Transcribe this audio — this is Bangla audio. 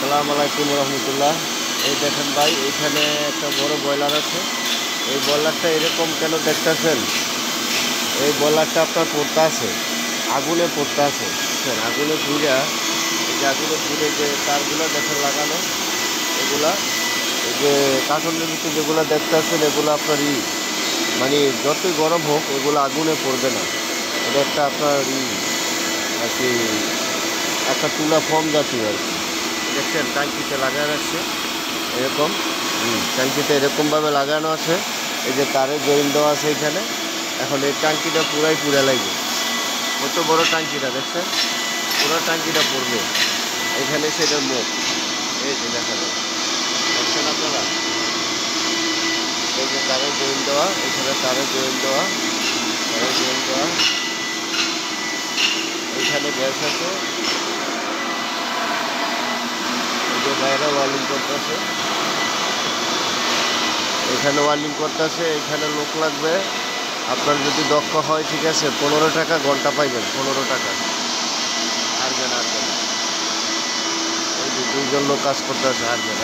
আসসালামু আলাইকুম রহমতুল্লাহ। এই দেখেন ভাই, এইখানে একটা বড় ব্রয়লার আছে। এই ব্রয়লারটা এরকম কেন দেখতেছেন? এই ব্রয়লারটা আপনার পড়তে আছে, আগুনে পড়তে আছে, বুঝছেন? আগুনে পুড়া, এই যে আগুনে পুড়ে যে তারগুলো দেখেন লাগানো, এগুলা এই যে কার্টনের ভিতরে যেগুলো দেখতেছেন, এগুলো আপনার মানে যতই গরম হোক এগুলো আগুনে পড়বে না। এটা একটা আপনার আর কি, একটা তুলা ফর্ম জাতীয় আর কি। দেখছেন ট্যাঙ্কিতে লাগানো আছে এরকম, ট্যাঙ্কিতে এরকমভাবে লাগানো আছে। এই যে তারে জয়েন দেওয়া আছে এখানে। এখন এই ট্যাঙ্কিটা পুরাই পুড়ে লাগবে। কত বড় ট্যাঙ্কিটা দেখছেন? পুরো ট্যাঙ্কিটা পড়বে। এখানে সেটার মুখ, এই যে দেখা যায়, দেখছেন আপনারা? এই যে তারে জয়েন দেওয়া, এখানে তারে জয়েন দেওয়া, তারে জয়েন দেওয়া, এইখানে গ্যাস আছে। এই যে বাইরে ওয়ার্লিং করতেছে, এখানে ওয়ার্লিং করতেছে, এখানে লোক লাগবে। আপনার যদি দক্ষ হয় ঠিক আছে, 15 টাকা ঘন্টা পাইবেন, 15 টাকা। আর যেন এই যে 2জন লোক কাজ করতে আছে, আর যেন